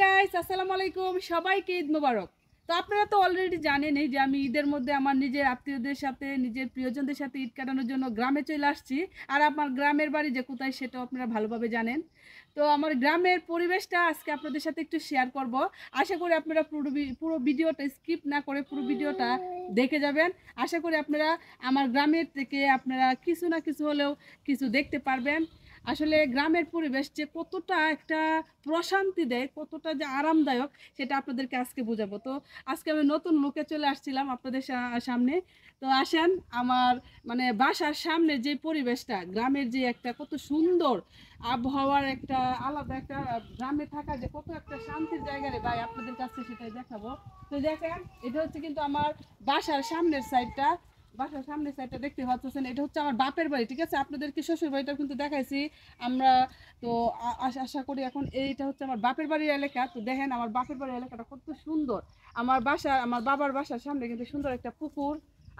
Guys, আসসালামু আলাইকুম। সবাইকে ঈদ মোবারক। তো আপনারা তো অলরেডি জানেনই যে আমি ঈদের মধ্যে আমার নিজের আত্মীয়দের সাথে, নিজের প্রিয়জনদের সাথে ঈদ কাটানোর জন্য গ্রামে চলে আসছি। আর আমার গ্রামের বাড়ি যে কোথায় সেটাও আপনারা ভালোভাবে জানেন। তো আমার গ্রামের পরিবেশটা আজকে আপনাদের সাথে একটু শেয়ার করব। আশা করি আপনারা পুরো ভিডিওটা স্কিপ না করে পুরো ভিডিওটা দেখে যাবেন। আশা করি আপনারা আমার গ্রামের থেকে আপনারা কিছু না কিছু হলেও কিছু দেখতে পারবেন। আসলে গ্রামের পরিবেশ যে কতটা একটা প্রশান্তি দেয়, কতটা যে আরামদায়ক, সেটা আপনাদেরকে আজকে বোঝাবো। তো আজকে আমি নতুন লুকে চলে আসছিলাম আপনাদের সামনে। তো আসেন, আমার মানে বাসার সামনে যে পরিবেশটা, গ্রামের যে একটা কত সুন্দর আবহাওয়ার একটা আলাদা একটা, গ্রামে থাকা যে কত একটা শান্তির জায়গা রে ভাই, আপনাদের কাছে সেটাই দেখাবো। তো দেখেন, এটা হচ্ছে কিন্তু আমার বাসার সামনের সাইডটা। বাসার সামনের সাইডটা দেখতে পাচ্ছেন, এটা হচ্ছে আমার বাপের বাড়ি, ঠিক আছে? আপনাদেরকে শ্বশুর বাড়িটাও কিন্তু দেখাইছি আমরা। তো আশা করি এখন এইটা হচ্ছে আমার বাপের বাড়ির এলাকা। তো দেখেন আমার বাপের বাড়ির এলাকাটা কত সুন্দর। আমার বাবার বাসার সামনে কিন্তু সুন্দর একটা পুকুর।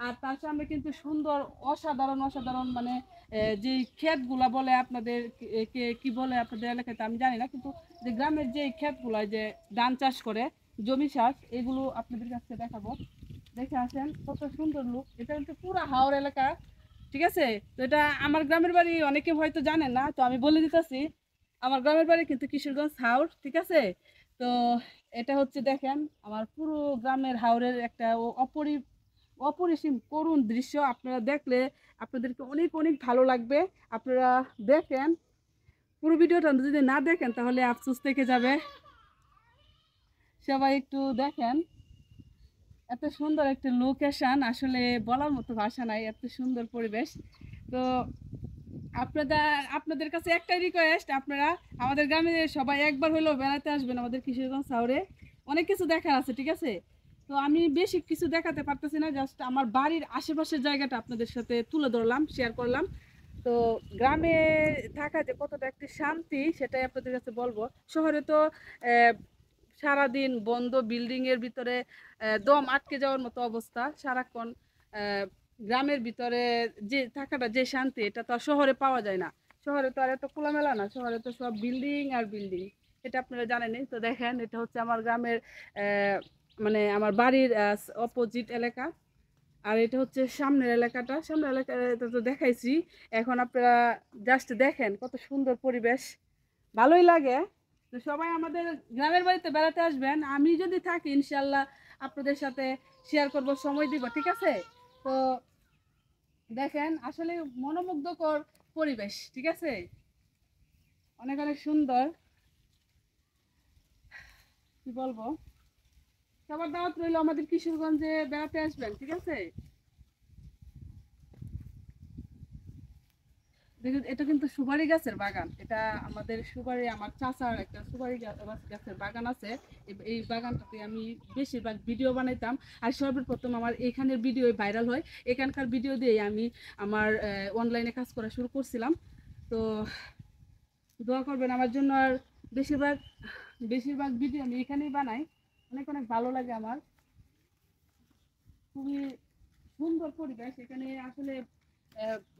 আর তার সামনে কিন্তু সুন্দর অসাধারণ অসাধারণ মানে যে ক্ষেতগুলা বলে আপনাদের, কি বলে আপনাদের এলাকাতে আমি জানি না, কিন্তু যে গ্রামের যে ক্ষেতগুলা, যে ধান চাষ করে, জমি চাষ, এগুলো আপনাদের কাছে দেখাবো। দেখে আসেন কত সুন্দর লুক। এটা কিন্তু পুরা হাওর এলাকা, ঠিক আছে? তো এটা আমার গ্রামের বাড়ি, অনেকে হয়তো জানেন না, তো আমি বলে দিতেছি। আমার গ্রামের বাড়ি কিন্তু কিশোরগঞ্জ হাওর, ঠিক আছে? তো এটা হচ্ছে দেখেন আমার পুরো গ্রামের হাওরের একটা অপরিসীম করুণ দৃশ্য। আপনারা দেখলে আপনাদেরকে অনেক অনেক ভালো লাগবে। আপনারা দেখেন পুরো ভিডিওটা, যদি না দেখেন তাহলে আফসোস থেকে যাবে। সবাই একটু দেখেন, এত সুন্দর একটা লোকেশন, আসলে বলার মতো ভাষা নাই, এত সুন্দর পরিবেশ। তো আপনাদের কাছে একটাই রিকোয়েস্ট, আপনারা আমাদের গ্রামে সবাই একবার হলেও বেড়াতে আসবেন আমাদের কিশোরগঞ্জ শহরে। অনেক কিছু দেখার আছে, ঠিক আছে? তো আমি বেশি কিছু দেখাতে পারতেছি না, জাস্ট আমার বাড়ির আশেপাশের জায়গাটা আপনাদের সাথে তুলে ধরলাম, শেয়ার করলাম। তো গ্রামে থাকা যে কতটা একটি শান্তি, সেটাই আপনাদের কাছে বলবো। শহরে তো সারাদিন বন্ধ বিল্ডিং এর ভিতরে, দম আটকে যাওয়ার মতো অবস্থা সারাক্ষণ। গ্রামের ভিতরে যে থাকাটা, যে শান্তি, এটা তো আর শহরে পাওয়া যায় না। শহরে তো আর এত খোলামেলা না, শহরে তো সব বিল্ডিং আর বিল্ডিং, এটা আপনারা জানেনই। তো দেখেন, এটা হচ্ছে আমার গ্রামের মানে আমার বাড়ির অপোজিট এলাকা। আর এটা হচ্ছে সামনের এলাকাটা, সামনের এলাকাটা তো দেখাইছি। এখন আপনারা জাস্ট দেখেন কত সুন্দর পরিবেশ, ভালোই লাগে। তো সবাই আমাদের গ্রামের বাড়িতে বেড়াতে আসবেন। আমি যদি থাকি ইনশাল্লাহ আপনাদের সাথে শেয়ার করব, সময় দিব, ঠিক আছে? তো দেখেন আসলে মনোমুগ্ধকর পরিবেশ, ঠিক আছে? অনেক অনেক সুন্দর, কি বলবো। সবার দাওয়াত রইলো, আমাদের কিশোরগঞ্জে বেড়াতে আসবেন, ঠিক আছে? দেখুন, এটা কিন্তু সুপারি গাছের বাগান। এটা আমাদের সুপারি, আমার চাচার একটা সুপারি গাছের বাগান আছে। এই বাগানটাতে আমি বেশিরভাগ ভিডিও বানাইতাম। আর সর্বপ্রথম আমার এখানের ভিডিও ভাইরাল হয়, এখানকার ভিডিও দিয়ে আমি আমার অনলাইনে কাজ করা শুরু করছিলাম। তো দোয়া করবেন আমার জন্য। আর বেশিরভাগ বেশিরভাগ ভিডিও আমি এখানেই বানাই। অনেক অনেক ভালো লাগে আমার, খুবই সুন্দর পরিবেশ এখানে আসলে।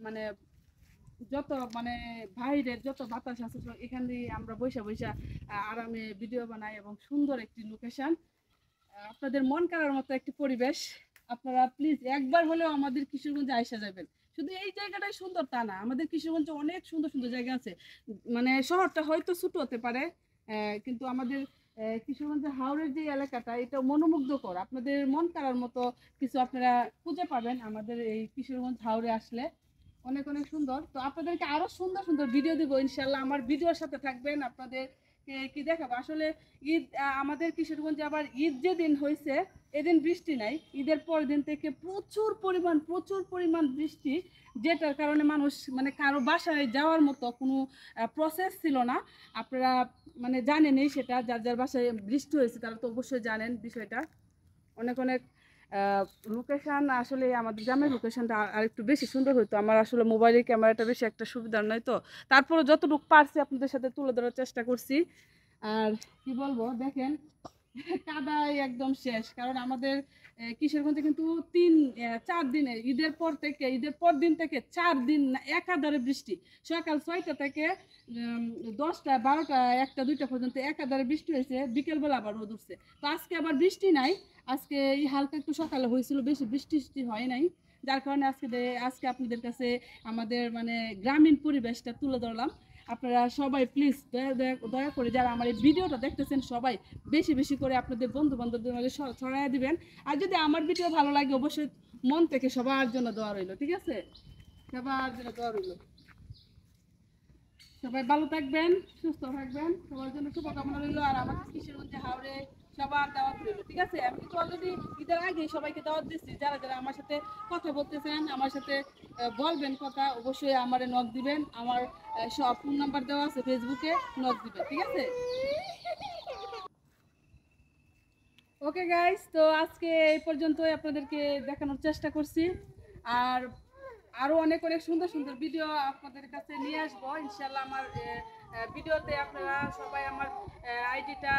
মানে যত মানে বাইরের যত বাতাস আছে সব এখান দিয়ে আমরা বৈশা বৈশা আরামে ভিডিও বানাই, এবং সুন্দর একটি লোকেশন, আপনাদের মন কাড়ার মতো একটি পরিবেশ। আপনারা প্লিজ একবার হলেও আমাদের কিশোরগঞ্জে আইসা যাবেন। শুধু এই জায়গাটাই সুন্দর তা না, আমাদের কিশোরগঞ্জে অনেক সুন্দর সুন্দর জায়গা আছে। মানে শহরটা হয়তো ছোট হতে পারে, কিন্তু আমাদের কিশোরগঞ্জের হাওরের যে এলাকাটা, এটা মনোমুগ্ধকর। আপনাদের মন কাড়ার মতো কিছু আপনারা খুঁজে পাবেন আমাদের এই কিশোরগঞ্জ হাওরে আসলে। অনেক অনেক সুন্দর। তো আপনাদেরকে আরো সুন্দর সুন্দর ভিডিও দিব ইনশাল্লাহ, আমার ভিডিওর সাথে থাকবেন। আপনাদের কি দেখাবো আসলে, ঈদ আমাদের কিশোরগঞ্জে আবার ঈদ যেদিন হয়েছে এদিন বৃষ্টি নাই, ঈদের পর দিন থেকে প্রচুর পরিমাণ বৃষ্টি, যেটার কারণে মানুষ মানে কারো বাসায় যাওয়ার মতো কোনো প্রসেস ছিল না। আপনারা মানে জানেনই সেটা, যার যার বাসায় বৃষ্টি হয়েছে তারা তো অবশ্যই জানেন বিষয়টা। অনেক অনেক লোকেশান, আসলে আমাদের গ্রামের লোকেশানটা আর একটু বেশি সুন্দর হতো। আমার আসলে মোবাইলের ক্যামেরাটা বেশি একটা সুবিধা নয়, তো তারপরে যতটুকু পারছি আপনাদের সাথে তুলে ধরার চেষ্টা করছি। আর কি বলবো, দেখেন কাদায় একদম শেষ, কারণ আমাদের কিশোরগঞ্জে কিন্তু 4 দিনে ঈদের পর দিন থেকে 4 দিন একাধারে বৃষ্টি। সকাল 6টা থেকে 10টা 12টা 1টা 2টা পর্যন্ত একাধারে বৃষ্টি হয়েছে, বিকেলবেলা আবার রোদ উঠছে। তো আজকে আবার বৃষ্টি নাই, আজকে এই হালকা একটু সকালে হয়েছিল, বেশি বৃষ্টি হয় নাই। যার কারণে আজকে আপনাদের কাছে আমাদের মানে গ্রামীণ পরিবেশটা তুলে ধরলাম। আপনারা সবাই প্লিজ দয়া করে যারা আমার এই ভিডিওটা দেখতেছেন সবাই বেশি বেশি করে আপনাদের বন্ধু বান্ধবদের মাঝে ছড়াইয়া দিবেন। আর যদি আমার ভিডিও ভালো লাগে অবশ্যই মন থেকে সবার জন্য দোয়া রইল, ঠিক আছে? সবার জন্য দোয়া রইল। সবাই ভালো থাকবেন, সুস্থ থাকবেন, সবার জন্য শুভকামনা রইল। আর আমাকে কিশোরগঞ্জে হাওড়ে সবার দাওয়াত রইল, ঠিক আছে? আমি কিন্তু অলরেডি ঈদের আগে সবাইকে দাওয়াত দিচ্ছি। যারা যারা আমার সাথে কথা বলতেছেন, আমার সাথে বলবেন কথা, অবশ্যই আমারে নক দিবেন। আমার সব ফোন নাম্বার দেওয়া আছে, ফেসবুকে নক দিবেন, ঠিক আছে? ওকে গাইস, তো আজকে এই পর্যন্তই আপনাদেরকে দেখানোর চেষ্টা করছি। আর আরো অনেক অনেক সুন্দর সুন্দর ভিডিও আপনাদের কাছে নিয়ে আসবো ইনশাল্লাহ। আমার ভিডিওতে আপনারা সবাই আমার আইডিটা,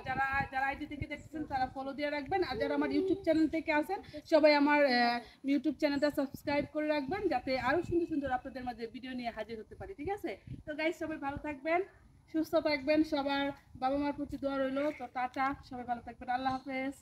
যারা যারা আইডি থেকে দেখছেন তারা ফলো দিয়ে রাখবেন। আর যারা আমার ইউটিউব চ্যানেল থেকে আছেন সবাই আমার ইউটিউব চ্যানেলটা সাবস্ক্রাইব করে রাখবেন, যাতে আরো সুন্দর সুন্দর আপনাদের মাঝে ভিডিও নিয়ে হাজির হতে পারি, ঠিক আছে? তো গাইস, সবাই ভালো থাকবেন, সুস্থ থাকবেন, সবার বাবা মার প্রতি দোয়া রইলো। তো টাটা, সবাই ভালো থাকবেন, আল্লাহ হাফেজ।